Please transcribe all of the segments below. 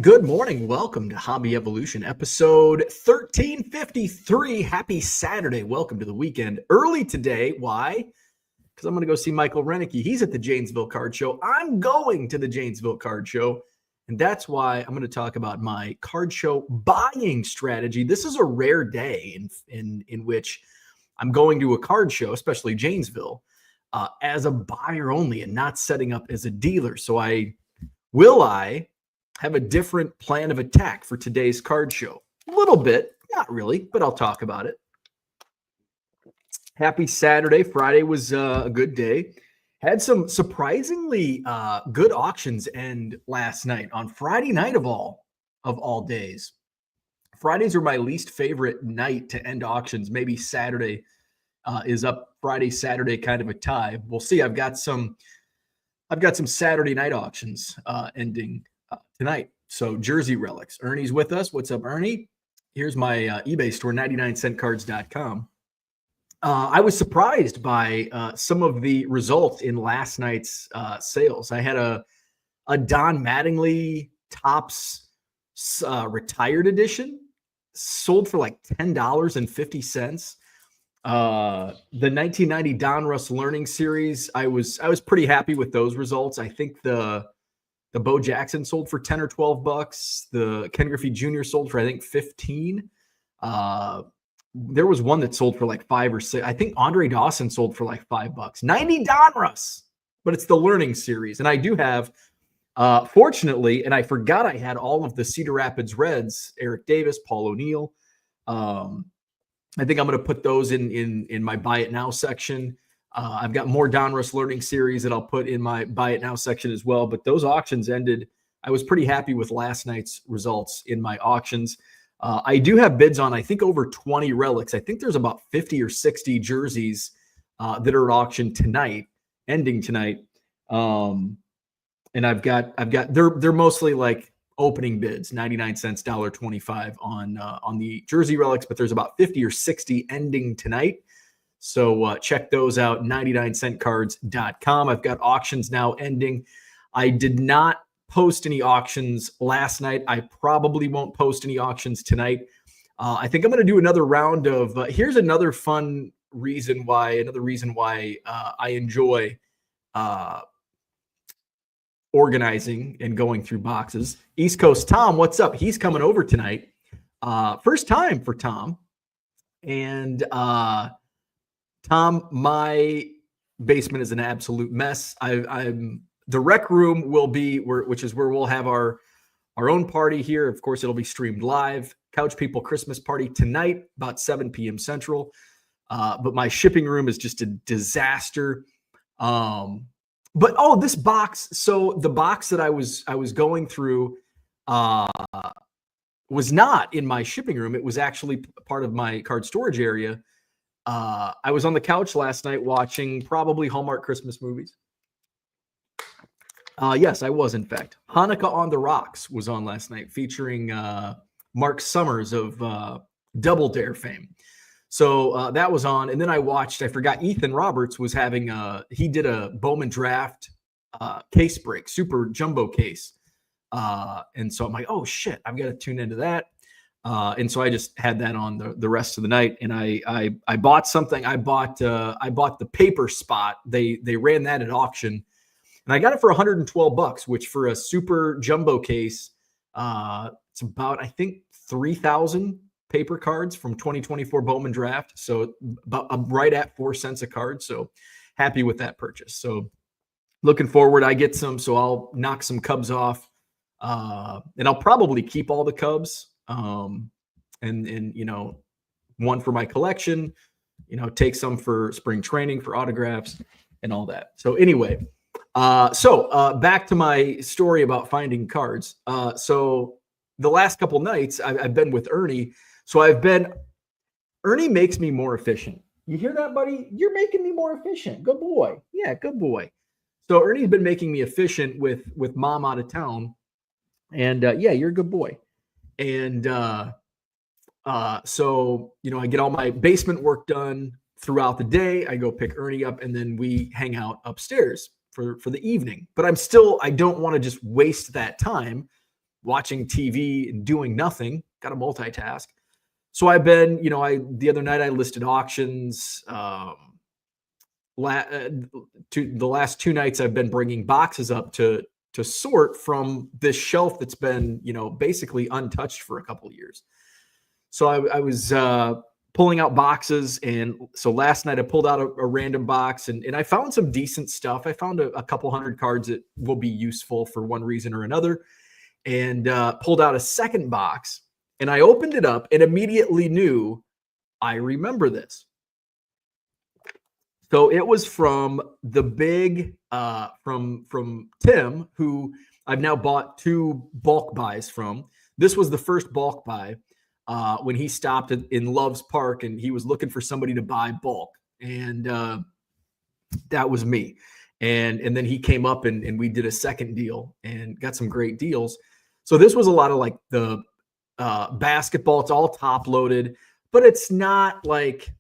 Good morning. Welcome to Hobby Evolution, episode 1353. Happy Saturday. Welcome to the weekend. Early today. Why? Because I'm going to go see Michael Renicky. He's at the Janesville Card Show. I'm going to the Janesville Card Show. And that's why I'm going to talk about my card show buying strategy. This is a rare day in which I'm going to a card show, especially Janesville, as a buyer only and not setting up as a dealer. So I have a different plan of attack for today's card show. A little bit, not really, but I'll talk about it. Happy Saturday. Friday was a good day. Had some surprisingly good auctions end last night on Friday night of all days. Fridays are my least favorite night to end auctions. Maybe Saturday is up. Friday, Saturday, kind of a tie. We'll see. I've got some Saturday night auctions ending tonight. So Jersey Relics. Ernie's with us. What's up, Ernie? Here's my eBay store, 99centcards.com. I was surprised by some of the results in last night's sales. I had a Don Mattingly Topps retired edition sold for like $10.50. The 1990 Donruss Learning Series, I was pretty happy with those results. I think the Bo Jackson sold for 10 or 12 bucks. The Ken Griffey Jr. sold for, I think, 15. There was one that sold for like 5 or 6. I think Andre Dawson sold for like $5. 90 Donruss, but it's the Learning Series. And I do have, fortunately, and I forgot I had all of the Cedar Rapids Reds, Eric Davis, Paul O'Neill. I think I'm going to put those in my Buy It Now section. I've got more Donruss Learning Series that I'll put in my Buy It Now section as well. But those auctions ended. I was pretty happy with last night's results in my auctions. I do have bids on, I think, over 20 relics. I think there's about 50 or 60 jerseys that are at auction tonight, ending tonight. And I've got they're mostly like opening bids, 99 cents, $1.25 on the jersey relics, but there's about 50 or 60 ending tonight. So check those out, 99centcards.com. I've got auctions now ending. I did not post any auctions last night. I probably won't post any auctions tonight. I think I'm going to do another round of, here's another fun reason why, I enjoy organizing and going through boxes. East Coast Tom, what's up? He's coming over tonight. First time for Tom. And Tom, my basement is an absolute mess. The rec room will be which is where we'll have our own party here. Of course, it'll be streamed live. Couch People Christmas party tonight, about 7 p.m. Central. But my shipping room is just a disaster. But this box. So the box that I was going through was not in my shipping room. It was actually part of my card storage area. I was on the couch last night watching probably Hallmark Christmas movies. Yes, I was, in fact. Hanukkah on the Rocks was on last night, featuring Mark Summers of Double Dare fame. So that was on. And then I forgot Ethan Roberts was having he did a Bowman Draft case break, super jumbo case. And so I'm like, oh shit, I've got to tune into that. And so I just had that on the rest of the night. And I bought something. I bought the paper spot. They ran that at auction. And I got it for $112, which for a super jumbo case, it's about, I think, 3,000 paper cards from 2024 Bowman Draft. So about right at 4 cents a card. So happy with that purchase. So looking forward, I get some, so I'll knock some Cubs off. And I'll probably keep all the Cubs. And one for my collection, take some for spring training, for autographs and all that. So anyway, back to my story about finding cards. So the last couple nights I've been with Ernie. So Ernie makes me more efficient. You hear that, buddy? You're making me more efficient. Good boy. Yeah, good boy. So Ernie's been making me efficient with mom out of town. And yeah, you're a good boy. And so, I get all my basement work done throughout the day. I go pick Ernie up and then we hang out upstairs for the evening. But I don't want to just waste that time watching TV and doing nothing. Got to multitask. So I've been, the other night I listed auctions. The last 2 nights I've been bringing boxes up to sort from this shelf that's been, basically untouched for a couple of years. So I was pulling out boxes, and so last night I pulled out a random box, and I found some decent stuff. I found a couple hundred cards that will be useful for one reason or another, and pulled out a second box, and I opened it up and immediately knew I remember this. So it was from the big from Tim, who I've now bought 2 bulk buys from. This was the first bulk buy when he stopped in Loves Park, and he was looking for somebody to buy bulk, and that was me. And then he came up and we did a second deal and got some great deals. So this was a lot of like the basketball. It's all top loaded, but it's not like,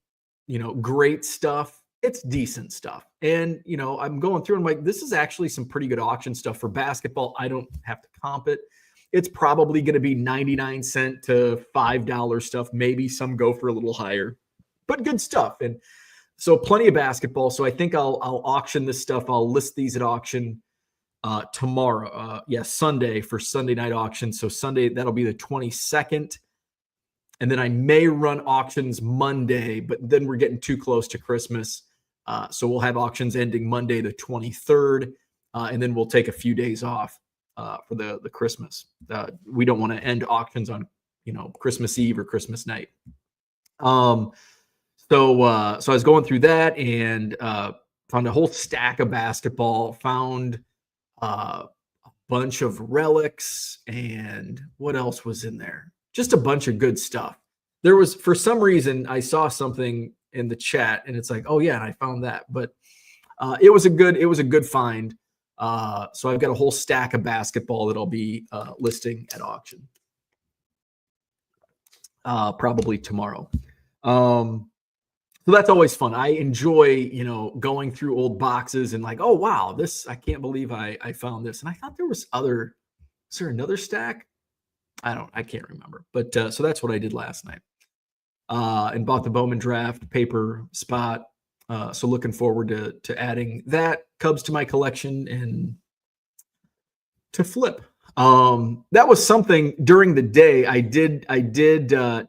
great stuff. It's decent stuff. And, I'm going through and I'm like, this is actually some pretty good auction stuff for basketball. I don't have to comp it. It's probably going to be 99-cent to $5 stuff. Maybe some go for a little higher, but good stuff. And so plenty of basketball. So I think I'll auction this stuff. I'll list these at auction tomorrow. Sunday for Sunday night auction. So Sunday, that'll be the 22nd. And then I may run auctions Monday, but then we're getting too close to Christmas. So we'll have auctions ending Monday, the 23rd. And then we'll take a few days off for the Christmas. We don't want to end auctions on, Christmas Eve or Christmas night. So I was going through that and found a whole stack of basketball, found a bunch of relics, and what else was in there? Just a bunch of good stuff. There was, for some reason, I saw something in the chat and it's like, oh yeah, and I found that, but it was a good find. So I've got a whole stack of basketball that I'll be listing at auction probably tomorrow. So that's always fun. I enjoy, going through old boxes and like, oh wow, I can't believe I found this. And I thought is there another stack? I can't remember, but so that's what I did last night. And bought the Bowman Draft paper spot. So looking forward to adding that Cubs to my collection and to flip. That was something during the day. I did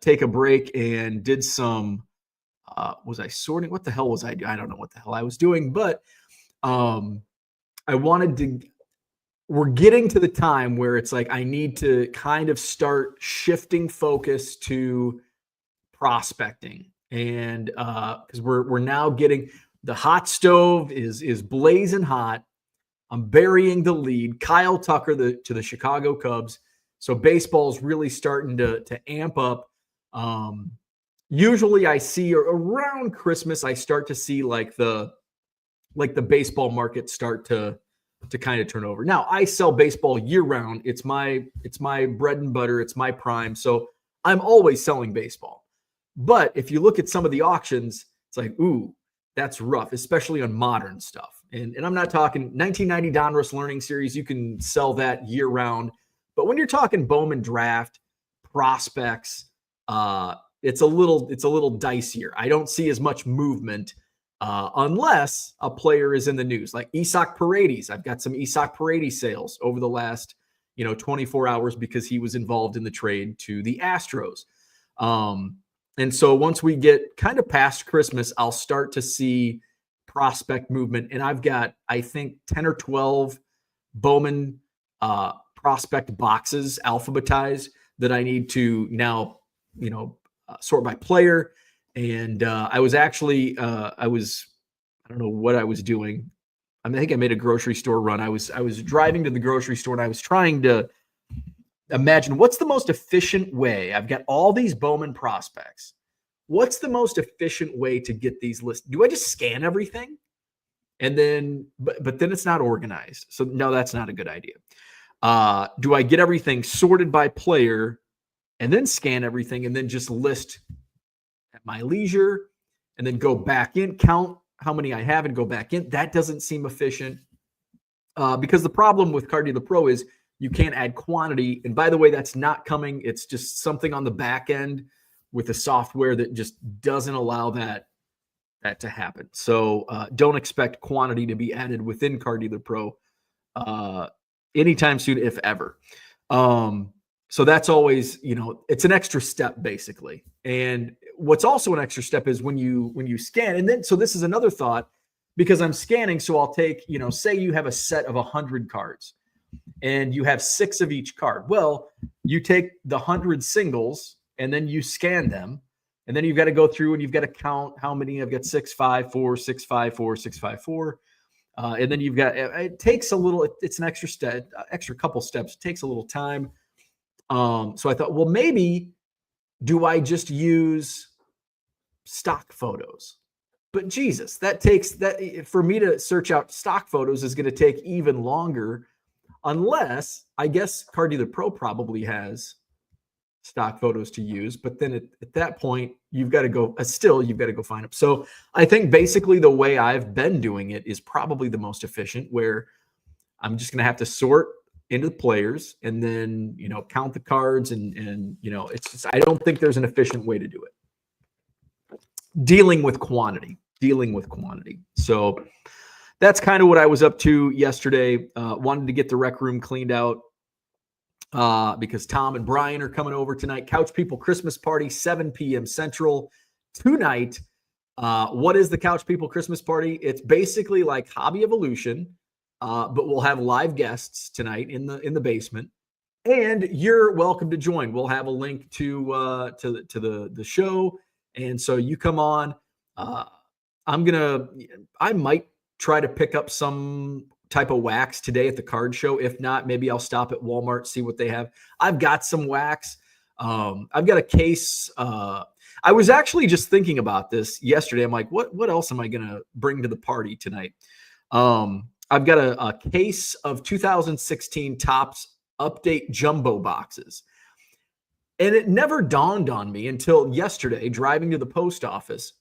take a break and did some. Was I sorting? What the hell was I doing? I don't know what the hell I was doing, but I wanted to. We're getting to the time where it's like I need to kind of start shifting focus to prospecting, and because we're now getting the hot stove is blazing hot. I'm burying the lead. Kyle Tucker to the Chicago Cubs. So baseball's really starting to amp up. Usually I see around Christmas, I start to see like the baseball market start to kind of turn over. Now I sell baseball year round. It's my bread and butter. It's my prime. So I'm always selling baseball. But if you look at some of the auctions, it's like, ooh, that's rough, especially on modern stuff. And I'm not talking 1990 Donruss Learning Series. You can sell that year round. But when you're talking Bowman Draft, prospects, it's a little dicier. I don't see as much movement unless a player is in the news, like Isaac Paredes. I've got some Isaac Paredes sales over the last 24 hours because he was involved in the trade to the Astros. And so once we get kind of past Christmas, I'll start to see prospect movement. And I've got, I think, 10 or 12 Bowman prospect boxes alphabetized that I need to now, sort by player. And I was actually, I don't know what I was doing. I think I made a grocery store run. I was driving to the grocery store and I was trying to imagine what's the most efficient way. I've got all these Bowman prospects. What's the most efficient way to get these lists? Do I just scan everything? And then, but then it's not organized. So no, that's not a good idea. Do I get everything sorted by player and then scan everything and then just list at my leisure and then go back in, count how many I have and go back in? That doesn't seem efficient because the problem with Cardio the Pro is You can't add quantity. And by the way, that's not coming. It's just something on the back end with the software that just doesn't allow that to happen. So don't expect quantity to be added within Car Dealer Pro anytime soon, if ever. So that's always, it's an extra step basically. And what's also an extra step is when you scan, and then, so this is another thought, because I'm scanning. So I'll take, say you have a set of 100 cards and you have 6 of each card. Well, you take the 100 singles and then you scan them. And then you've got to go through and you've got to count how many. I've got 6, 5, 4, 6, 5, 4, 6, 5, 4. And then you've got, it takes a little, it's an extra step, extra couple steps. It takes a little time. So I thought, well, maybe do I just use stock photos? But Jesus, that for me to search out stock photos is going to take even longer, unless, I guess Car Dealer Pro probably has stock photos to use. But then at that point, you've got to go, you've got to go find them. So I think basically the way I've been doing it is probably the most efficient, where I'm just going to have to sort into the players and then, count the cards and it's just, I don't think there's an efficient way to do it. Dealing with quantity. So that's kind of what I was up to yesterday. Wanted to get the rec room cleaned out because Tom and Brian are coming over tonight. Couch People Christmas Party, 7 p.m. Central tonight. What is the Couch People Christmas Party? It's basically like Hobby Evolution, but we'll have live guests tonight in the basement. And you're welcome to join. We'll have a link to the show. And so you come on. I might try to pick up some type of wax today at the card show. If not, maybe I'll stop at Walmart, see what they have. I've got some wax. I've got a case. I was actually just thinking about this yesterday. I'm like, what else am I going to bring to the party tonight? I've got a case of 2016 Topps Update Jumbo boxes. And it never dawned on me until yesterday, driving to the post office.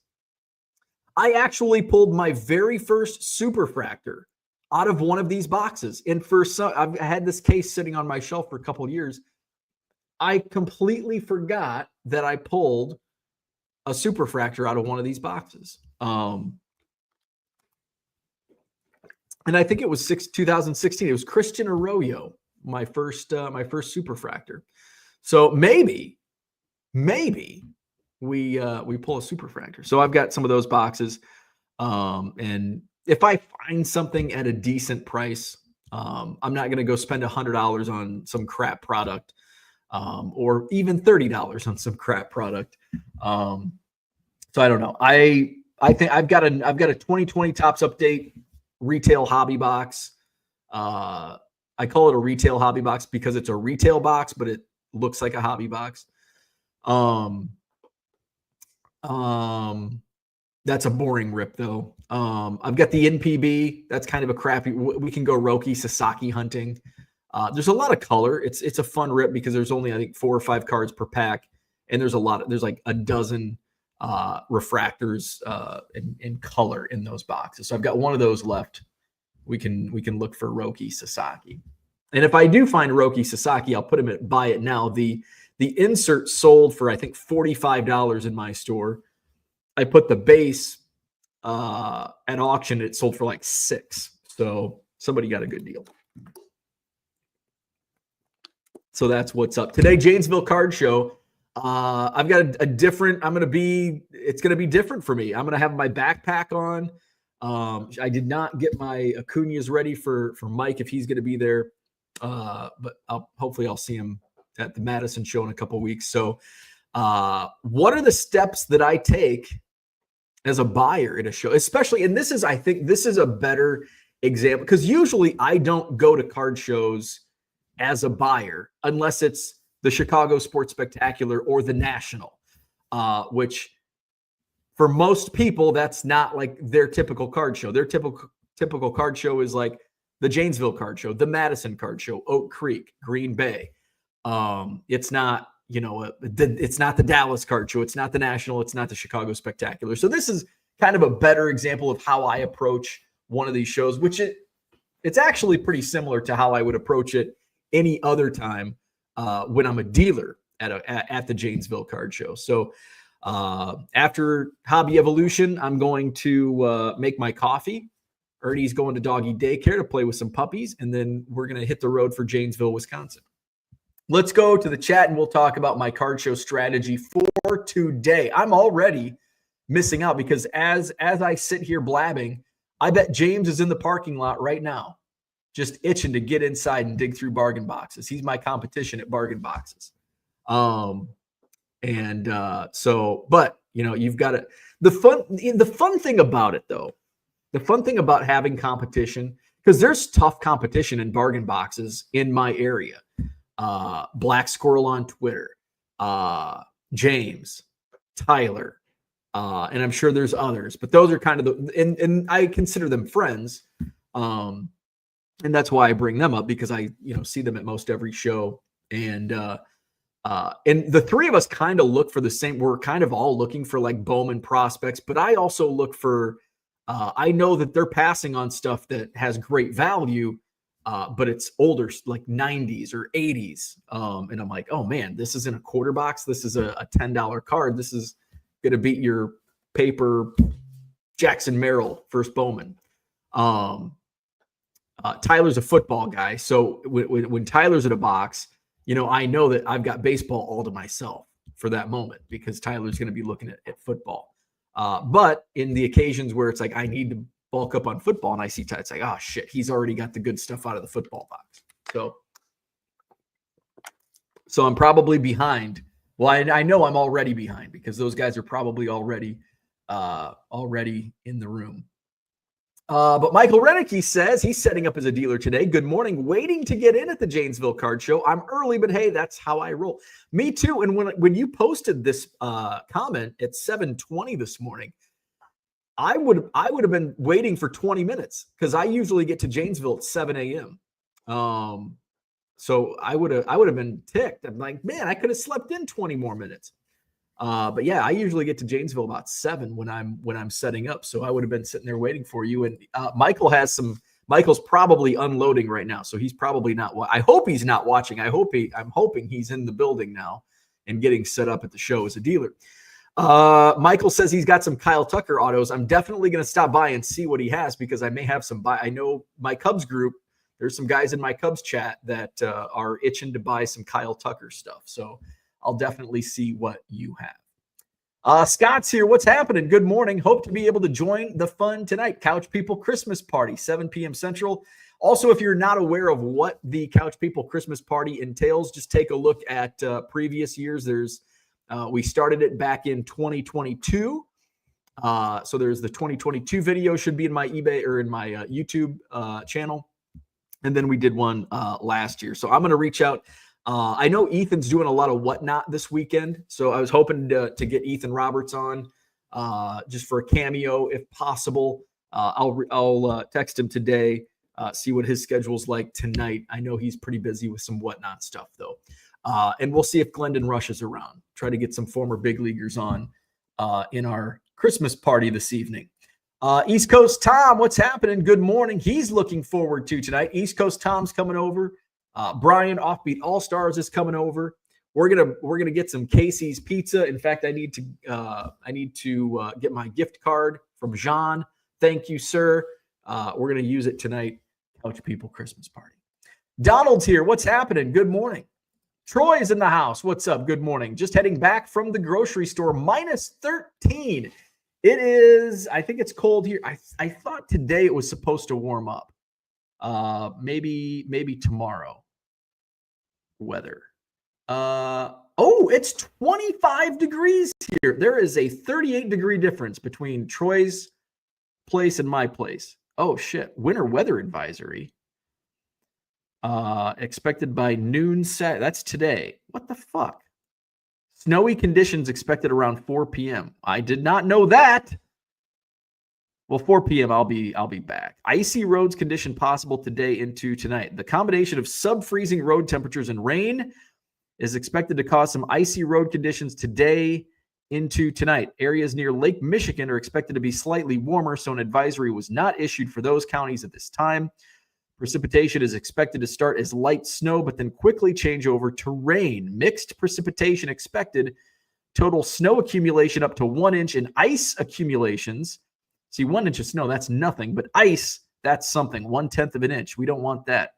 I actually pulled my very first Superfractor out of one of these boxes. And I've had this case sitting on my shelf for a couple of years. I completely forgot that I pulled a Superfractor out of one of these boxes. And I think it was 2016. It was Christian Arroyo, my first Superfractor. So maybe we pull a Superfractor. So I've got some of those boxes. And if I find something at a decent price, I'm not going to go spend $100 on some crap product, or even $30 on some crap product. So I don't know. I think I've got a 2020 Topps Update retail hobby box. I call it a retail hobby box because it's a retail box, but it looks like a hobby box. That's a boring rip though. I've got the NPB. That's kind of a crappy. We can go Roki Sasaki hunting. There's a lot of color. It's a fun rip because there's only, I think, 4 or 5 cards per pack, and there's like a dozen refractors in color in those boxes. So I've got one of those left. We can look for Roki Sasaki. And if I do find Roki Sasaki, I'll put him at buy it now. The insert sold for, I think, $45 in my store. I put the base at auction. It sold for like $6. So somebody got a good deal. So that's what's up today. Janesville Card Show. I've got it's going to be different for me. I'm going to have my backpack on. I did not get my Acuñas ready for Mike if he's going to be there. But hopefully I'll see him at the Madison show in a couple of weeks. So what are the steps that I take as a buyer at a show, especially, and I think this is a better example, because usually I don't go to card shows as a buyer unless it's the Chicago Sports Spectacular or the National, which for most people, that's not like their typical card show. Their typical card show is like the Janesville Card Show, the Madison Card Show, Oak Creek, Green Bay. It's not, it's not the Dallas Card Show. It's not the National. It's not the Chicago Spectacular. So this is kind of a better example of how I approach one of these shows, which it's actually pretty similar to how I would approach it any other time when I'm a dealer at the Janesville Card Show. So after Hobby Evolution, I'm going to make my coffee. Ernie's going to doggy daycare to play with some puppies, and then we're going to hit the road for Janesville, Wisconsin. Let's go to the chat, and we'll talk about my card show strategy for today. I'm already missing out because as I sit here blabbing, I bet James is in the parking lot right now, just itching to get inside and dig through bargain boxes. He's my competition at bargain boxes. But you know, you've got to, the fun thing about it though, the fun thing about having competition, because there's tough competition in bargain boxes in my area. Black Squirrel on Twitter, James, Tyler, and I'm sure there's others, but those are kind of and I consider them friends. And that's why I bring them up, because I, see them at most every show. And the three of us kind of look for the same. We're kind of all looking for like Bowman prospects, but I also look for, I know that they're passing on stuff that has great value, but it's older, like 90s or 80s. And I'm like, oh man, this isn't a quarter box. This is a $10 card. This is going to beat your paper Jackson Merrill first Bowman. Tyler's a football guy. So when Tyler's at a box, I know that I've got baseball all to myself for that moment, because Tyler's going to be looking at football. But in the occasions where it's like, I need to bulk up on football, and I see Ty, it's like, oh shit, he's already got the good stuff out of the football box. So I'm probably behind. Well, I know I'm already behind, because those guys are probably already in the room. But Michael Renicky says he's setting up as a dealer today. Good morning. Waiting to get in at the Janesville Card Show. I'm early, but hey, that's how I roll. Me too. And when you posted this comment at 7:20 this morning, I would have been waiting for 20 minutes, because I usually get to Janesville at 7 a.m. So I would have been ticked. I'm like, man, I could have slept in 20 more minutes. But yeah, I usually get to Janesville about 7 when I'm setting up. So I would have been sitting there waiting for you. And Michael's probably unloading right now. So he's probably not. I hope he's not watching. I'm hoping he's in the building now and getting set up at the show as a dealer. Michael says he's got some Kyle Tucker autos. I'm definitely going to stop by and see what he has, because I may have some I know my Cubs group, there's some guys in my Cubs chat that are itching to buy some Kyle Tucker stuff. So I'll definitely see what you have. Scott's here. What's happening? Good morning. Hope to be able to join the fun tonight. Couch People Christmas Party, 7 p.m. Central. Also, if you're not aware of what the Couch People Christmas Party entails, just take a look at previous years. We started it back in 2022. So there's the 2022 video, should be in my eBay or in my YouTube channel. And then we did one last year. So I'm going to reach out. I know Ethan's doing a lot of whatnot this weekend, so I was hoping to get Ethan Roberts on just for a cameo if possible. I'll text him today, see what his schedule's like tonight. I know he's pretty busy with some whatnot stuff though, and we'll see if Glendon Rush is around. Try to get some former big leaguers on in our Christmas party this evening. East Coast Tom, what's happening? Good morning. He's looking forward to tonight. East Coast Tom's coming over. Brian, Offbeat All Stars, is coming over. We're gonna get some Casey's Pizza. In fact, I need to get my gift card from Jean. Thank you, sir. We're gonna use it tonight. Couch People Christmas Party. Donald's here. What's happening? Good morning. Troy's in the house. What's up? Good morning. Just heading back from the grocery store. -13. It is. I think it's cold here. I thought today it was supposed to warm up. Maybe tomorrow. Weather. It's 25 degrees here. There is a 38-degree difference between Troy's place and my place. Oh shit. Winter weather advisory. Expected by noon set. That's today. What the fuck? Snowy conditions expected around 4 p.m. I did not know that. Well, 4 p.m. I'll be back. Icy roads condition possible today into tonight. The combination of sub-freezing road temperatures and rain is expected to cause some icy road conditions today into tonight. Areas near Lake Michigan are expected to be slightly warmer, so an advisory was not issued for those counties at this time. Precipitation is expected to start as light snow, but then quickly change over to rain. Mixed precipitation expected. Total snow accumulation up to 1 inch, and ice accumulations. See, 1 inch of snow, that's nothing, but ice, that's something. 1/10 of an inch. We don't want that.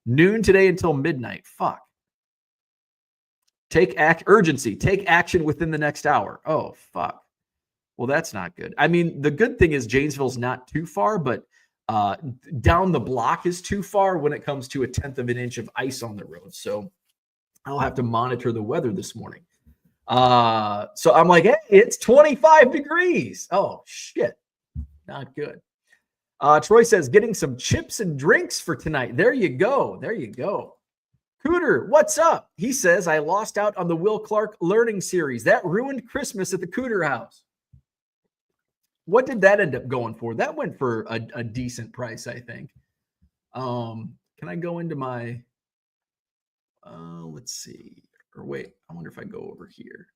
Noon today until midnight. Fuck. Urgency. Take action within the next hour. Oh, fuck. Well, that's not good. I mean, the good thing is Janesville's not too far, but down the block is too far when it comes to 1/10 of an inch of ice on the road. So I'll have to monitor the weather this morning. So I'm like, hey, it's 25 degrees. Oh, shit. Not good. Troy says, getting some chips and drinks for tonight. There you go. There you go. Cooter, what's up? He says, I lost out on the Will Clark Learning Series. That ruined Christmas at the Cooter house. What did that end up going for? That went for a decent price, I think. Can I go into my, let's see, or wait, I wonder if I go over here.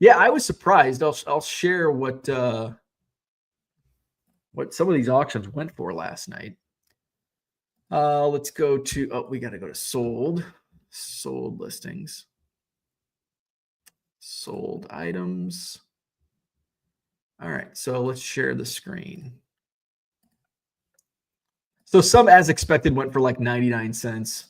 Yeah, I was surprised. I'll share what some of these auctions went for last night. Let's go to, we got to go to sold listings, sold items. All right, so let's share the screen. So some, as expected, went for like 99 cents.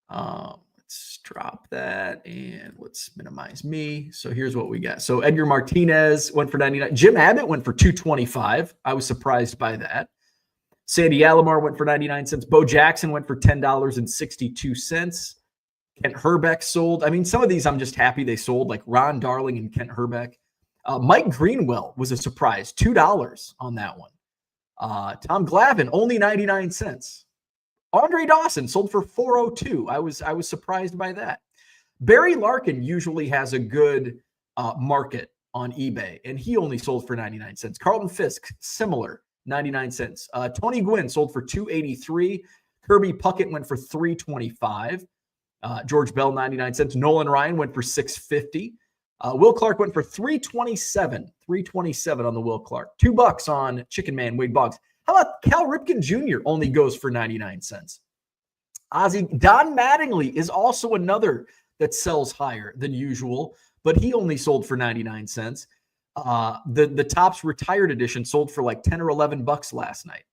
Let's drop that and let's minimize me. So here's what we got. So Edgar Martinez went for 99. Jim Abbott went for 225. I was surprised by that. Sandy Alomar went for 99 cents. Bo Jackson went for $10.62. Kent Herbeck sold. I mean, some of these I'm just happy they sold, like Ron Darling and Kent Herbeck. Mike Greenwell was a surprise, $2 on that one. Tom Glavine, only 99 cents. Andre Dawson sold for $4.02. I was surprised by that. Barry Larkin usually has a good market on eBay, and he only sold for 99 cents. Carlton Fisk, similar, 99 cents. Tony Gwynn sold for $2.83. Kirby Puckett went for $3.25. George Bell, 99 cents. Nolan Ryan went for $6.50. Will Clark went for $3.27 on the Will Clark. $2 on Chicken Man Wade Boggs. How about Cal Ripken Jr. only goes for 99 cents? Don Mattingly is also another that sells higher than usual, but he only sold for 99 cents. The Topps Retired Edition sold for like 10 or $11 last night.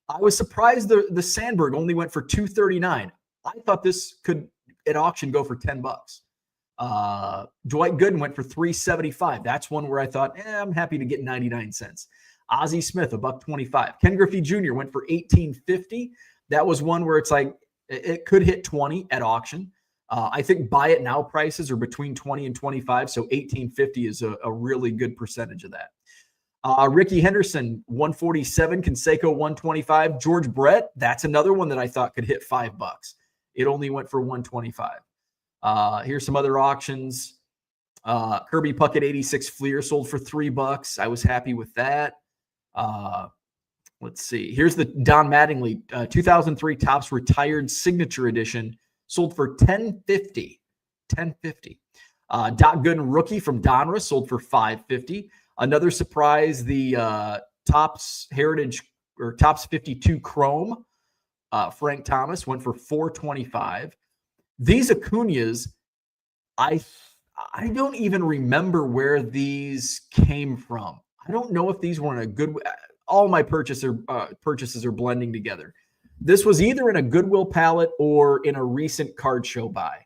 I was surprised the Sandberg only went for $2.39. I thought this could at auction go for $10. Dwight Gooden went for $3.75. That's one where I thought, I'm happy to get 99 cents. Ozzie Smith, $1.25. Ken Griffey Jr. went for $18.50. That was one where it's like it could hit 20 at auction. I think buy it now prices are between 20 and 25, so $18.50 is a really good percentage of that. Ricky Henderson, $147. Canseco, $125. George Brett, that's another one that I thought could hit $5. It only went for $125. Here's some other auctions. Kirby Puckett 86 Fleer sold for $3. I was happy with that. Let's see. Here's the Don Mattingly 2003 Topps Retired Signature Edition sold for $10.50. $10.50. Doc Gooden Rookie from Donruss sold for $5.50. Another surprise, the Topps Heritage or Topps 52 Chrome Frank Thomas went for $4.25. These Acuñas, I don't even remember where these came from. I don't know if these were in a good. All my purchases are blending together. This was either in a Goodwill pallet or in a recent card show buy.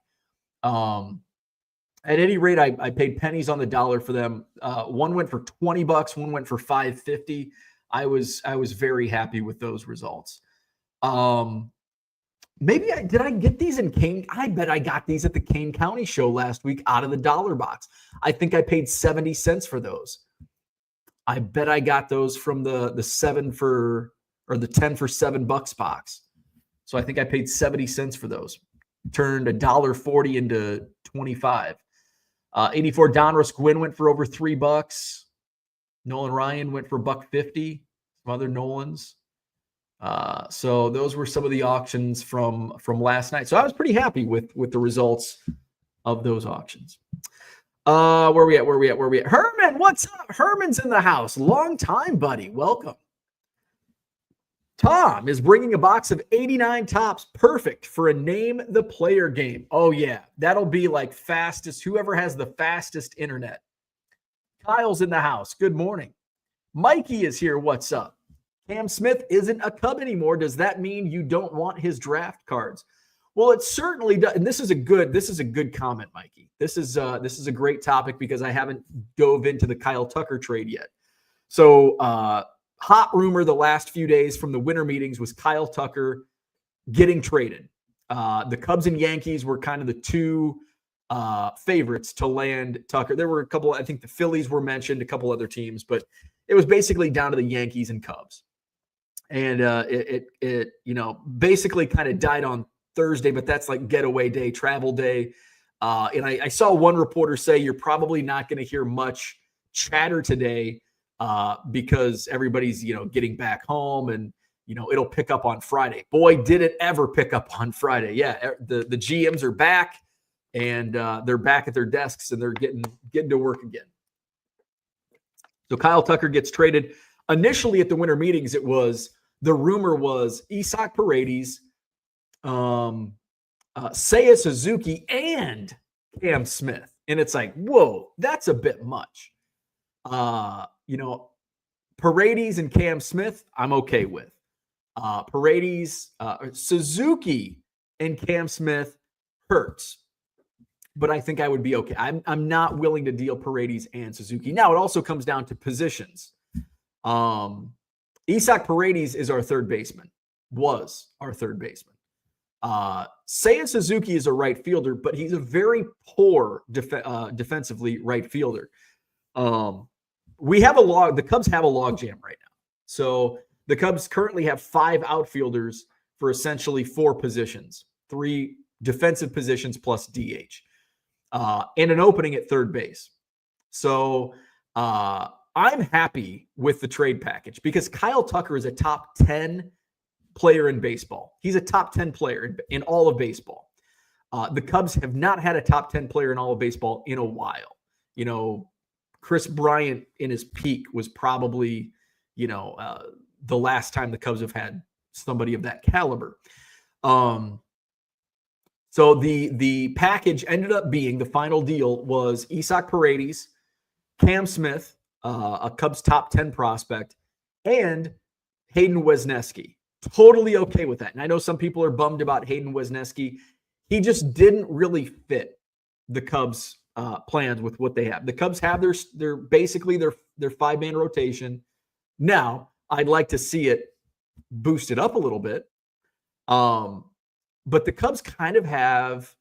At any rate, I paid pennies on the dollar for them. One went for $20. One went for $5.50. I was very happy with those results. Maybe did I get these in Kane? I bet I got these at the Kane County show last week out of the dollar box. I think I paid 70 cents for those. I bet I got those from the 10 for $7 box. So I think I paid 70 cents for those. Turned $1.40 into 25. 84 Donruss Gwynn went for over $3. Nolan Ryan went for $1.50. Some other Nolans. So those were some of the auctions from last night. So I was pretty happy with the results of those auctions. Where we at? Herman, what's up? Herman's in the house. Long time, buddy. Welcome. Tom is bringing a box of 89 tops, perfect for a name the player game. Oh, yeah. That'll be like fastest, whoever has the fastest internet. Kyle's in the house. Good morning. Mikey is here. What's up? Cam Smith isn't a Cub anymore. Does that mean you don't want his draft cards? Well, it certainly does. And this is a good comment, Mikey. This is a great topic because I haven't dove into the Kyle Tucker trade yet. So, hot rumor the last few days from the winter meetings was Kyle Tucker getting traded. The Cubs and Yankees were kind of the two favorites to land Tucker. There were a couple, I think the Phillies were mentioned, a couple other teams, but it was basically down to the Yankees and Cubs. And it basically kind of died on Thursday, but that's like getaway day, travel day. And I saw one reporter say you're probably not going to hear much chatter today because everybody's, getting back home and, it'll pick up on Friday. Boy, did it ever pick up on Friday. Yeah, the GMs are back and they're back at their desks and they're getting to work again. So Kyle Tucker gets traded. Initially at the winter meetings, the rumor was Isaac Paredes, Seiya Suzuki, and Cam Smith. And it's like, whoa, that's a bit much. Paredes and Cam Smith, I'm okay with. Paredes, Suzuki and Cam Smith hurts. But I think I would be okay. I'm not willing to deal Paredes and Suzuki. Now, it also comes down to positions. Isaac Paredes is our third baseman. Was our third baseman. Seiya Suzuki is a right fielder, but he's a very poor defensively right fielder. The Cubs have a logjam right now. So the Cubs currently have 5 outfielders for essentially 4 positions, 3 defensive positions plus DH, and an opening at third base. So I'm happy with the trade package because Kyle Tucker is a top 10 player in baseball. He's a top 10 player in all of baseball. The Cubs have not had a top 10 player in all of baseball in a while. Chris Bryant in his peak was probably, the last time the Cubs have had somebody of that caliber. So the package ended up being, the final deal was Isaac Paredes, Cam Smith, a Cubs top 10 prospect, and Hayden Wesneski. Totally okay with that. And I know some people are bummed about Hayden Wesneski. He just didn't really fit the Cubs' plans with what they have. The Cubs have their basically their 5-man rotation. Now, I'd like to see it boosted up a little bit. But the Cubs kind of have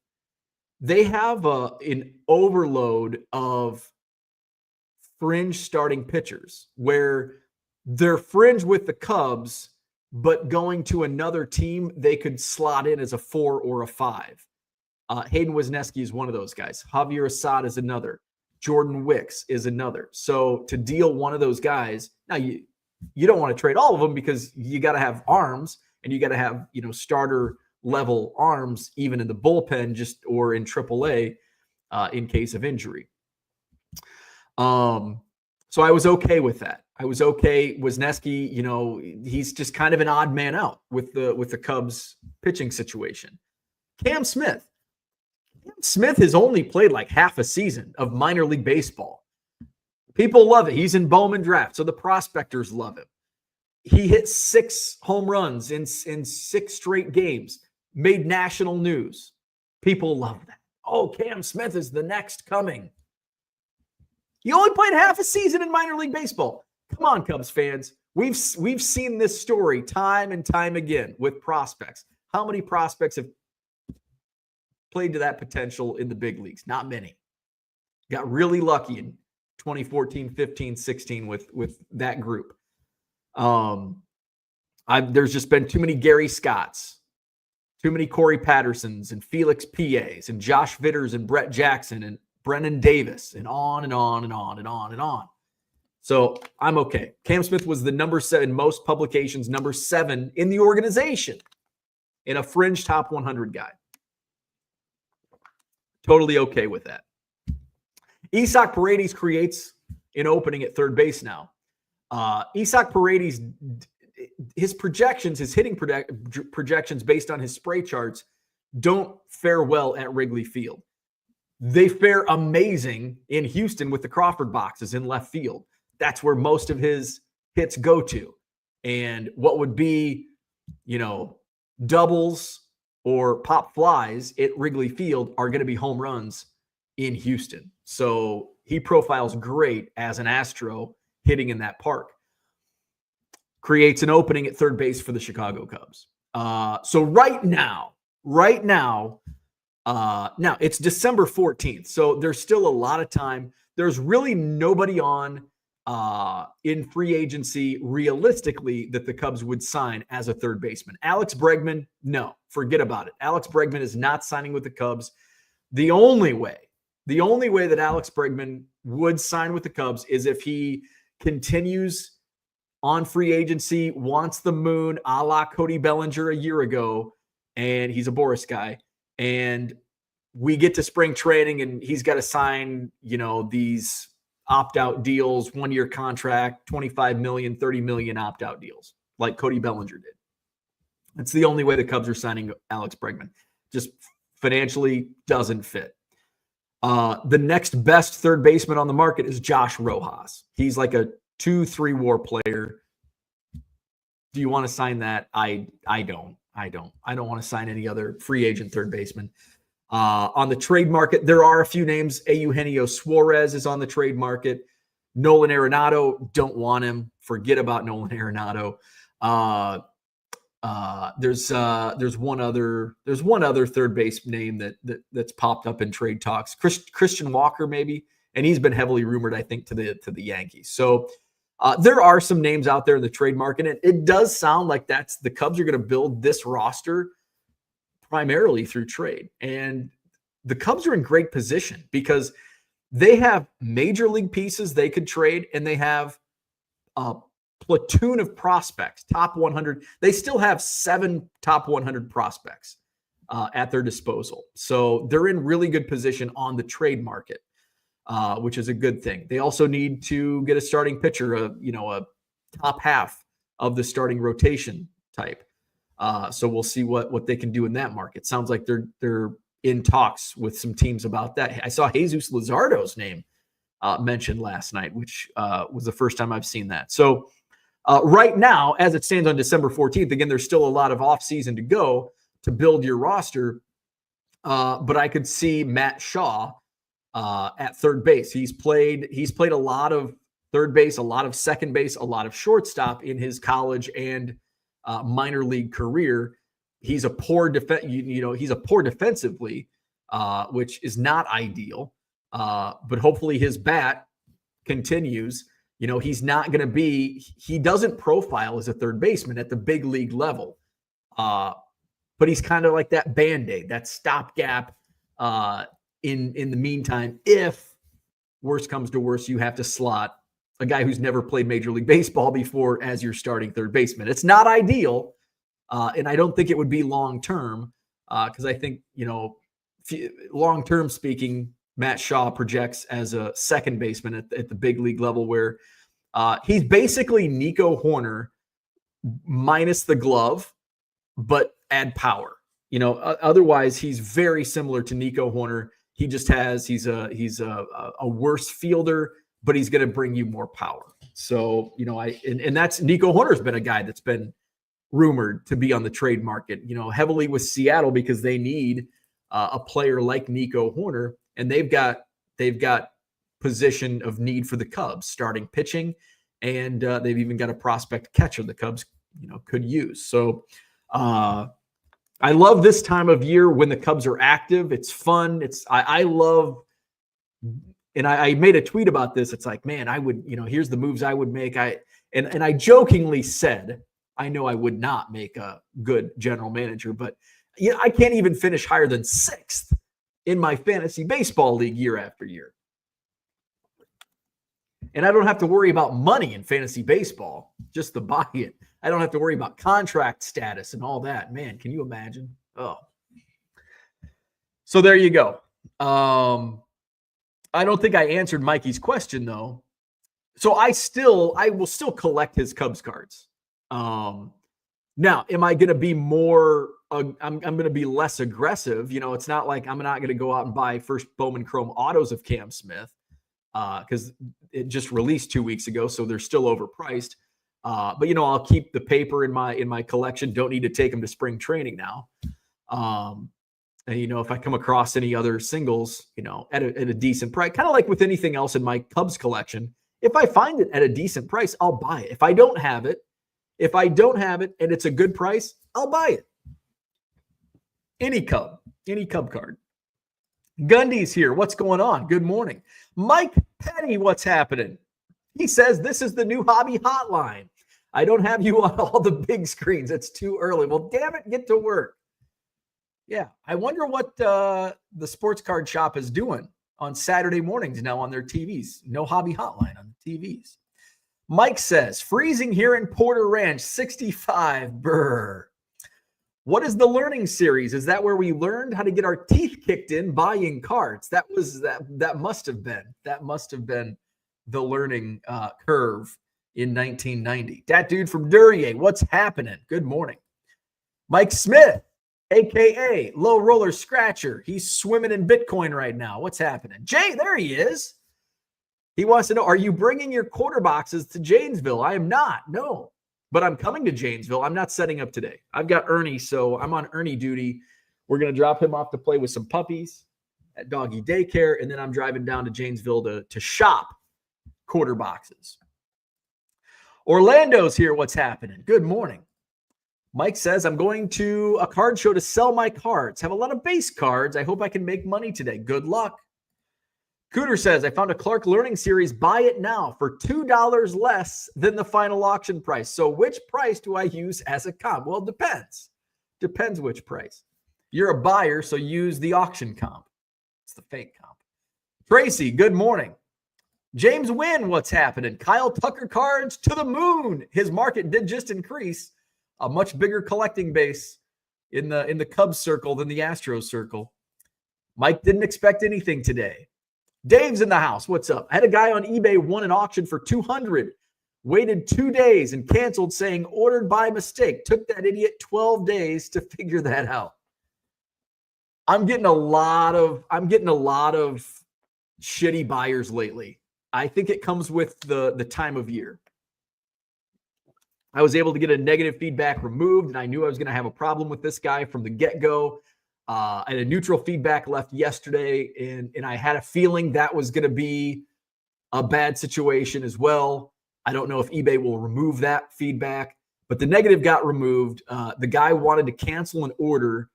an overload of fringe starting pitchers where they're fringe with the Cubs, but going to another team, they could slot in as a 4 or a 5. Hayden Wesneski is one of those guys. Javier Assad is another. Jordan Wicks is another. So to deal one of those guys, now you don't want to trade all of them because you got to have arms and you got to have, starter level arms, even in the bullpen, or in AAA in case of injury. So I was okay with that. I was okay. Wesneski, he's just kind of an odd man out with the Cubs pitching situation. Cam Smith has only played like half a season of minor league baseball. People love it. He's in Bowman draft, so the prospectors love him. He hit 6 home runs in 6 straight games, made national news. People love that. Oh, Cam Smith is the next coming. He only played half a season in minor league baseball. Come on, Cubs fans. We've seen this story time and time again with prospects. How many prospects have played to that potential in the big leagues? Not many. Got really lucky in 2014, 15, 16 with that group. There's just been too many Gary Scotts, too many Corey Pattersons and Felix P.A.s and Josh Vitters and Brett Jackson and Brennan Davis and on and on and on and on and on. So I'm okay. Cam Smith was the number 7, most publications, number 7 in the organization, in a fringe top 100 guy. Totally okay with that. Isaac Paredes creates an opening at third base now. Isaac Paredes his projections, his hitting projections based on his spray charts don't fare well at Wrigley Field. They fare amazing in Houston with the Crawford boxes in left field. That's where most of his hits go to. And what would be, doubles or pop flies at Wrigley Field are going to be home runs in Houston. So he profiles great as an Astro hitting in that park. Creates an opening at third base for the Chicago Cubs. So right now, now it's December 14th. So there's still a lot of time. There's really nobody on in free agency realistically that the Cubs would sign as a third baseman. Alex Bregman, no, forget about it. Alex Bregman is not signing with the Cubs. The only way that Alex Bregman would sign with the Cubs is if he continues on free agency, wants the moon a la Cody Bellinger a year ago, and he's a Boris guy, and we get to spring training and he's got to sign, these opt-out deals, 1-year contract, 25 million, 30 million opt-out deals like Cody Bellinger did. That's the only way the Cubs are signing Alex Bregman. Just financially doesn't fit. The next best third baseman on the market is Josh Rojas. He's like a 2-3 WAR player. Do you want to sign that? I don't want to sign any other free agent third baseman. On the trade market, there are a few names. Eugenio Suarez is on the trade market. Nolan Arenado, don't want him. Forget about Nolan Arenado. There's one other third base name that's popped up in trade talks. Christian Walker maybe, and he's been heavily rumored, I think, to the Yankees. So there are some names out there in the trade market. And it does sound like the Cubs are going to build this roster primarily through trade. And the Cubs are in great position because they have major league pieces they could trade, and they have a platoon of prospects, top 100. They still have 7 top 100 prospects at their disposal. So they're in really good position on the trade market, which is a good thing. They also need to get a starting pitcher, a top half of the starting rotation type. So we'll see what they can do in that market. Sounds like they're in talks with some teams about that. I saw Jesus Luzardo's name mentioned last night, which was the first time I've seen that. So right now, as it stands on December 14th, again, there's still a lot of offseason to go to build your roster. But I could see Matt Shaw at third base. He's played a lot of third base, a lot of second base, a lot of shortstop in his college and minor league career. He's a poor he's a poor defensively, which is not ideal. But hopefully his bat continues. He's not going to he doesn't profile as a third baseman at the big league level. But he's kind of like that Band-Aid, that stopgap in the meantime. If worse comes to worse, you have to slot a guy who's never played Major League Baseball before as your starting third baseman. It's not ideal, and I don't think it would be long-term because I think, long-term speaking, Matt Shaw projects as a second baseman at the big league level where he's basically Nico Hoerner minus the glove, but add power. Otherwise he's very similar to Nico Hoerner. He just he's a worse fielder, but he's going to bring you more power. So, and that's Nico Hoerner's been a guy that's been rumored to be on the trade market, heavily with Seattle because they need a player like Nico Hoerner, and they've got position of need for the Cubs, starting pitching, and they've even got a prospect catcher the Cubs, could use. So I love this time of year when the Cubs are active. It's fun. I love, and I made a tweet about this. It's like, man, I would, here's the moves I would make. And I jokingly said, I know I would not make a good general manager, but I can't even finish higher than 6th in my fantasy baseball league year after year. And I don't have to worry about money in fantasy baseball, just the buy-in. I don't have to worry about contract status and all that. Man, can you imagine? Oh. So there you go. I don't think I answered Mikey's question, though. So I will still collect his Cubs cards. Now, am I going to be more? I'm going to be less aggressive. You know, it's not like I'm not going to go out and buy first Bowman Chrome autos of Cam Smith because it just released 2 weeks ago, so they're still overpriced. But you know, I'll keep the paper in my collection. Don't need to take them to spring training now. And you know, if I come across any other singles, you know, at a decent price, kind of like with anything else in my Cubs collection, if I find it at a decent price, I'll buy it. If I don't have it and it's a good price, I'll buy it. Any Cub card. Gundy's here. What's going on? Good morning. Mike Petty, what's happening? He says, this is the new hobby hotline. I don't have you on all the big screens. It's too early. Well, damn it, get to work. Yeah, I wonder what the sports card shop is doing on Saturday mornings now on their TVs. No hobby hotline on the TVs. Mike says, freezing here in Porter Ranch, 65. Brr. What is the learning series? Is that where we learned how to get our teeth kicked in buying cards? That must have been the learning curve in 1990. That dude from Duryea, what's happening? Good morning. Mike Smith, a.k.a. Low Roller Scratcher. He's swimming in Bitcoin right now. What's happening? Jay, there he is. He wants to know, are you bringing your quarter boxes to Janesville? I am not, no. But I'm coming to Janesville. I'm not setting up today. I've got Ernie, so I'm on Ernie duty. We're going to drop him off to play with some puppies at doggy daycare, and then I'm driving down to Janesville to shop quarter boxes. Orlando's here. What's happening? Good morning. Mike says, I'm going to a card show to sell my cards. Have a lot of base cards. I hope I can make money today. Good luck. Cooter says, I found a Clark Learning Series. Buy it now for $2 less than the final auction price. So which price do I use as a comp? Well, it depends. Depends which price. You're a buyer, so use the auction comp. It's the fake comp. Tracy, good morning. James Wynn, what's happening? Kyle Tucker cards to the moon. His market did just increase. A much bigger collecting base in the Cubs circle than the Astros circle. Mike didn't expect anything today. Dave's in the house. What's up? I had a guy on eBay won an auction for $200. Waited 2 days and canceled saying ordered by mistake. Took that idiot 12 days to figure that out. I'm getting a lot of shitty buyers lately. I think it comes with the time of year. I was able to get a negative feedback removed, and I knew I was going to have a problem with this guy from the get-go. I had a neutral feedback left yesterday, and I had a feeling that was going to be a bad situation as well. I don't know if eBay will remove that feedback, but the negative got removed. The guy wanted to cancel an order,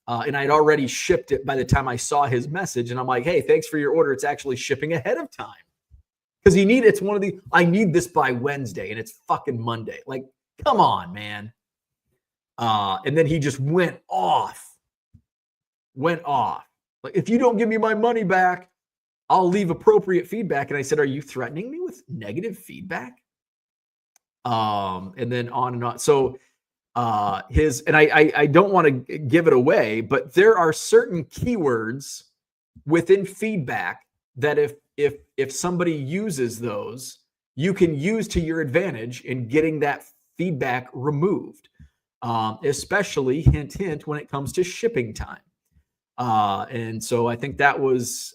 and I'd already shipped it by the time I saw his message. And I'm like, hey, thanks for your order. It's actually shipping ahead of time. Because I need this by Wednesday, and it's fucking Monday. Like, come on, man. And then he just went off. Like, if you don't give me my money back, I'll leave appropriate feedback. And I said, are you threatening me with negative feedback? And then on and on. So I don't want to give it away, but there are certain keywords within feedback that if somebody uses those, you can use to your advantage in getting that feedback removed, especially hint, hint, when it comes to shipping time. And so I think that was,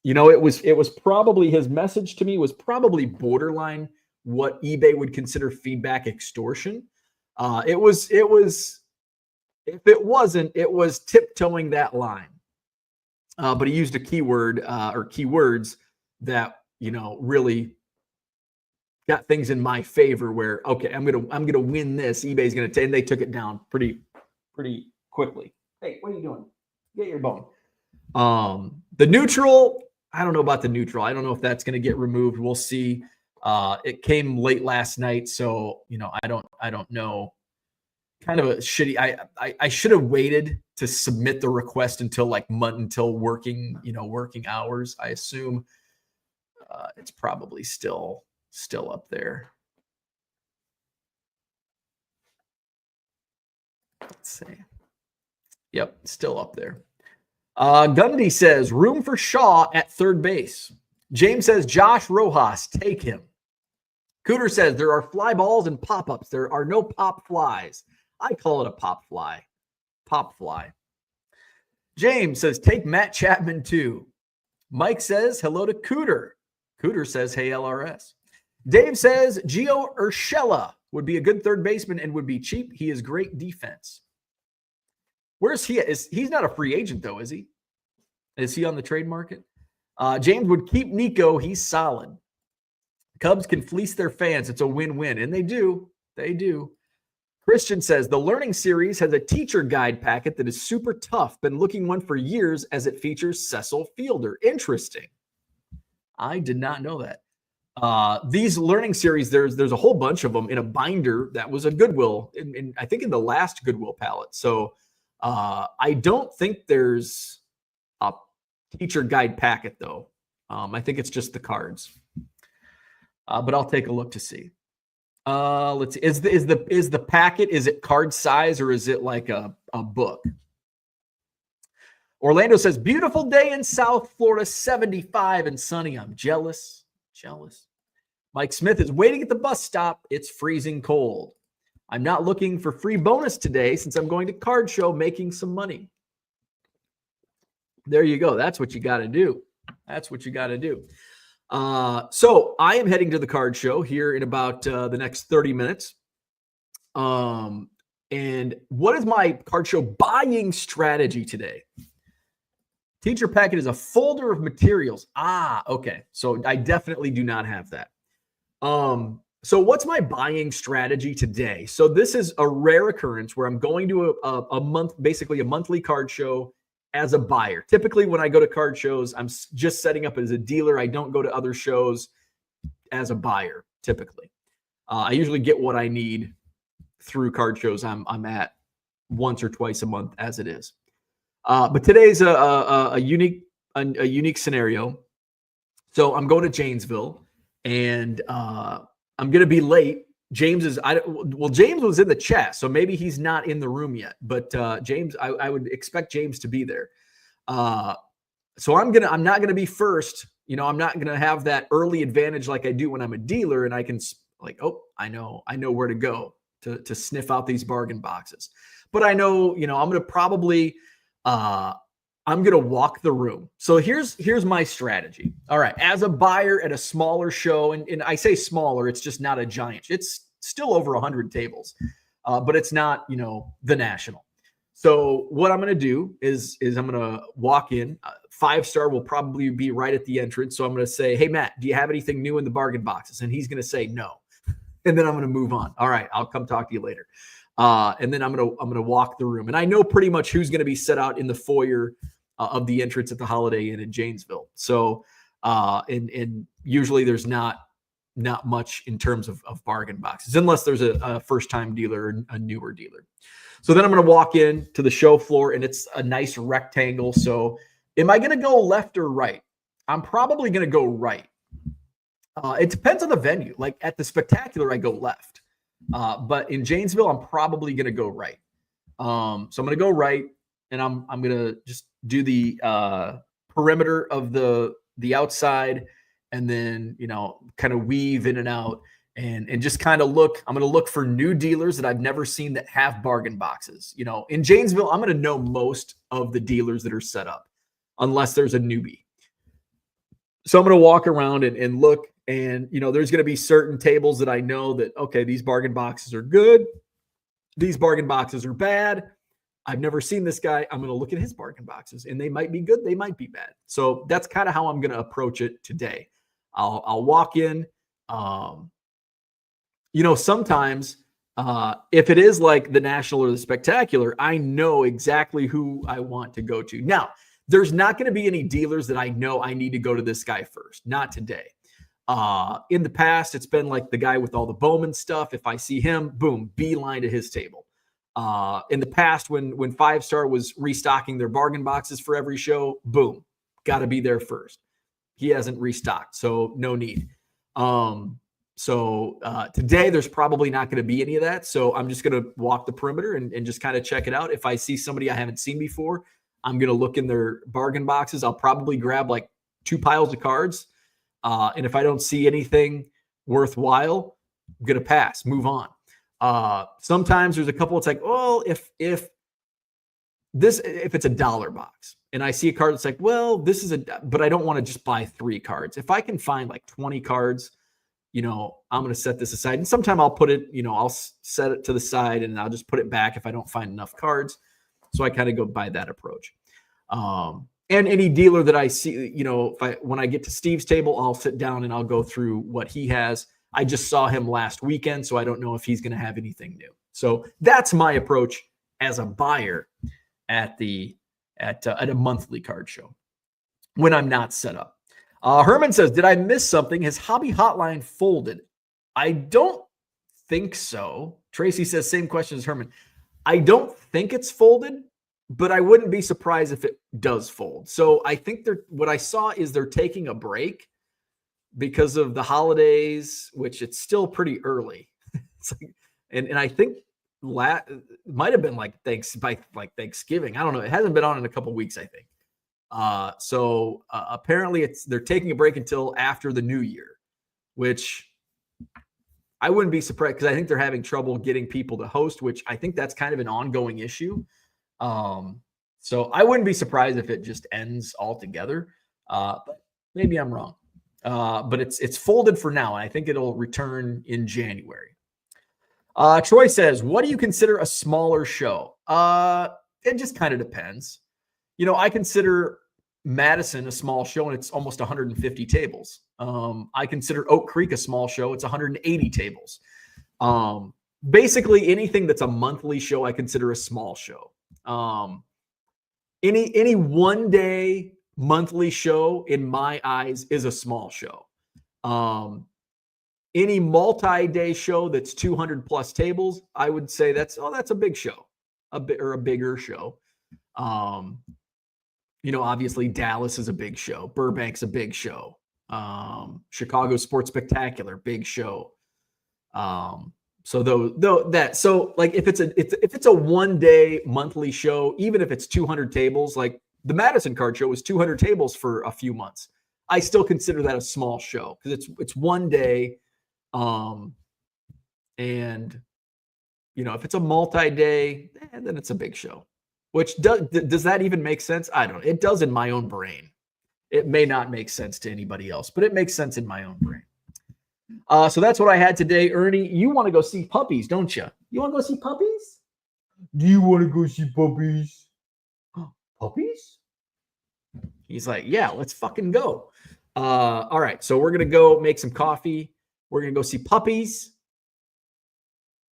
it was probably, his message to me was probably borderline what eBay would consider feedback extortion. It was, if it wasn't, it was tiptoeing that line. But he used a keyword or keywords that, really got things in my favor where, okay, I'm gonna win this. eBay's gonna take, and they took it down pretty quickly. Hey, what are you doing? Get your bone. The neutral, I don't know about the neutral. I don't know if that's gonna get removed. We'll see. It came late last night, so I don't know. Kind of a shitty. I should have waited to submit the request until working hours. I assume it's probably still up there. Let's see. Yep, still up there. Gundy says room for Shaw at third base. James says Josh Rojas, take him. Cooter says there are fly balls and pop-ups. There are no pop flies. I call it a pop fly. Pop fly. James says, take Matt Chapman too. Mike says, hello to Cooter. Cooter says, hey, LRS. Dave says, Gio Urshela would be a good third baseman and would be cheap. He is great defense. Where's he? He's not a free agent, though, is he? Is he on the trade market? James would keep Nico. He's solid. Cubs can fleece their fans. It's a win-win. And they do. They do. Christian says, the learning series has a teacher guide packet that is super tough. Been looking one for years as it features Cecil Fielder. Interesting. I did not know that. These learning series, there's a whole bunch of them in a binder that was a Goodwill, I think in the last Goodwill palette. So I don't think there's a teacher guide packet, though. I think it's just the cards. But I'll take a look to see. Let's see. Is the packet, is it card size or is it like a book? Orlando says, beautiful day in South Florida, 75 and sunny. I'm jealous. Mike Smith is waiting at the bus stop. It's freezing cold. I'm not looking for free bonus today since I'm going to card show making some money. There you go. That's what you got to do. So I am heading to the card show here in about the next 30 minutes. And what is my card show buying strategy today? Teacher packet is a folder of materials. Okay. So I definitely do not have that. So what's my buying strategy today? So this is a rare occurrence where I'm going to a month, basically a monthly card show as a buyer. Typically when I go to card shows, I'm just setting up as a dealer. I don't go to other shows as a buyer, typically. I usually get what I need through card shows I'm at once or twice a month as it is. But today's a unique scenario. So I'm going to Janesville, and I'm going to be late. James was in the chat, so maybe he's not in the room yet. But James, I would expect James to be there. So I'm not gonna be first. I'm not gonna have that early advantage like I do when I'm a dealer, and I can I know where to go to sniff out these bargain boxes. But I know, I'm gonna probably I'm going to walk the room. So here's my strategy. All right. As a buyer at a smaller show, and I say smaller, it's just not a giant. It's still over 100 tables, but it's not, the National. So what I'm going to do is I'm going to walk in. 5-star will probably be right at the entrance. So I'm going to say, hey, Matt, do you have anything new in the bargain boxes? And he's going to say no. And then I'm going to move on. All right. I'll come talk to you later. And then I'm gonna walk the room, and I know pretty much who's gonna be set out in the foyer of the entrance at the Holiday Inn in Janesville. So, and usually there's not much in terms of bargain boxes, unless there's a first-time dealer or a newer dealer. So then I'm gonna walk in to the show floor, and it's a nice rectangle. So, am I gonna go left or right? I'm probably gonna go right. It depends on the venue. Like at the Spectacular, I go left. But in Janesville, I'm probably going to go right. So I'm going to go right, and I'm going to just do the perimeter of the outside, and then, kind of weave in and out and just kind of look. I'm going to look for new dealers that I've never seen that have bargain boxes. In Janesville, I'm going to know most of the dealers that are set up unless there's a newbie. So I'm going to walk around and look. And, there's going to be certain tables that I know that, okay, these bargain boxes are good. These bargain boxes are bad. I've never seen this guy. I'm going to look at his bargain boxes, and they might be good. They might be bad. So that's kind of how I'm going to approach it today. I'll walk in. Sometimes if it is like the National or the Spectacular, I know exactly who I want to go to. Now, there's not going to be any dealers that I know I need to go to this guy first. Not today. In the past, it's been like the guy with all the Bowman stuff. If I see him, boom, beeline to his table. In the past, when 5-star was restocking their bargain boxes for every show, boom, got to be there first. He hasn't restocked, so no need. So today, there's probably not going to be any of that. So I'm just going to walk the perimeter and just kind of check it out. If I see somebody I haven't seen before, I'm going to look in their bargain boxes. I'll probably grab like 2 piles of cards. And if I don't see anything worthwhile, I'm going to pass, move on. Sometimes there's a couple, it's like, well, if it's a dollar box and I see a card that's like, well, this is but I don't want to just buy 3 cards. If I can find like 20 cards, I'm going to set this aside. And sometime I'll put it, I'll set it to the side and I'll just put it back if I don't find enough cards. So I kind of go by that approach. And any dealer that I see, when I get to Steve's table, I'll sit down and I'll go through what he has. I just saw him last weekend, so I don't know if he's going to have anything new. So that's my approach as a buyer at a monthly card show when I'm not set up. Herman says, did I miss something? Has Hobby Hotline folded? I don't think so. Tracy says, same question as Herman. I don't think it's folded, but I wouldn't be surprised if it does fold. So I think what I saw is they're taking a break because of the holidays, which it's still pretty early. It's like, and I think it might have been like Thanksgiving. I don't know. It hasn't been on in a couple of weeks, I think. So apparently they're taking a break until after the new year, which I wouldn't be surprised because I think they're having trouble getting people to host, which I think that's kind of an ongoing issue. So I wouldn't be surprised if it just ends altogether. But maybe I'm wrong. But it's folded for now, and I think it'll return in January. Troy says, what do you consider a smaller show? It just kind of depends. I consider Madison a small show, and it's almost 150 tables. I consider Oak Creek a small show. It's 180 tables. Basically, anything that's a monthly show, I consider a small show. Any one-day monthly show, in my eyes, is a small show. Any multi-day show that's 200 plus tables, I would say that's a big show, a bigger show. Obviously Dallas is a big show. Burbank's a big show. Chicago Sports Spectacular, big show. So like if it's a one day monthly show, even if it's 200 tables, like the Madison Card Show was 200 tables for a few months, I still consider that a small show because it's one day. And if it's a multi-day, then it's a big show. Which does that even make sense? I don't know. It does in my own brain. It may not make sense to anybody else, but it makes sense in my own brain. So that's what I had today. Ernie, you want to go see puppies, don't you? You want to go see puppies? Do you want to go see puppies? Puppies? He's like, yeah, let's fucking go. All right, so we're going to go make some coffee. We're going to go see puppies.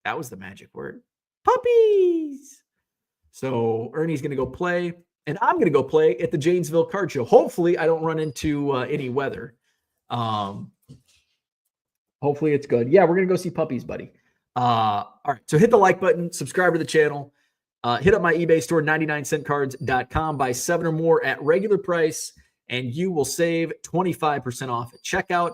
That was the magic word. Puppies. So Ernie's going to go play, and I'm going to go play at the Janesville Card Show. Hopefully I don't run into any weather. Hopefully it's good. Yeah, we're going to go see puppies, buddy. All right, so hit the like button, subscribe to the channel, hit up my eBay store, 99centcards.com, buy 7 or more at regular price, and you will save 25% off at checkout.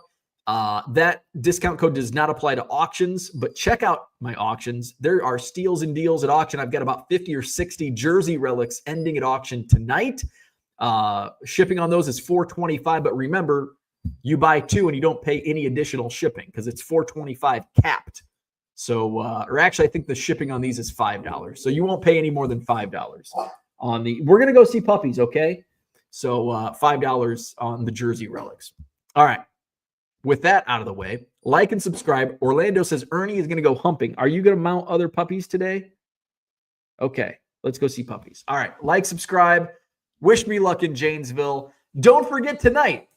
That discount code does not apply to auctions, but check out my auctions. There are steals and deals at auction. I've got about 50 or 60 jersey relics ending at auction tonight. Shipping on those is $425, but remember, you buy 2 and you don't pay any additional shipping because it's $425 capped. So, or actually, I think the shipping on these is $5. So you won't pay any more than $5 on we're going to go see puppies. Okay. So, $5 on the jersey relics. All right. With that out of the way, like and subscribe. Orlando says Ernie is going to go humping. Are you going to mount other puppies today? Okay, let's go see puppies. All right, like, subscribe. Wish me luck in Janesville. Don't forget tonight.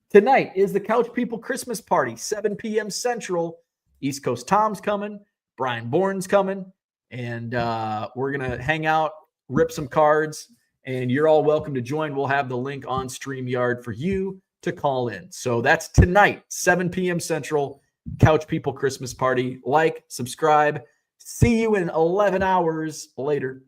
Tonight is the Couch People Christmas Party, 7 p.m. Central. East Coast Tom's coming. Brian Bourne's coming. And we're going to hang out, rip some cards, and you're all welcome to join. We'll have the link on StreamYard for you to call in. So that's tonight, 7 p.m. Central, Couch People Christmas Party. Like, subscribe. See you in 11 hours later.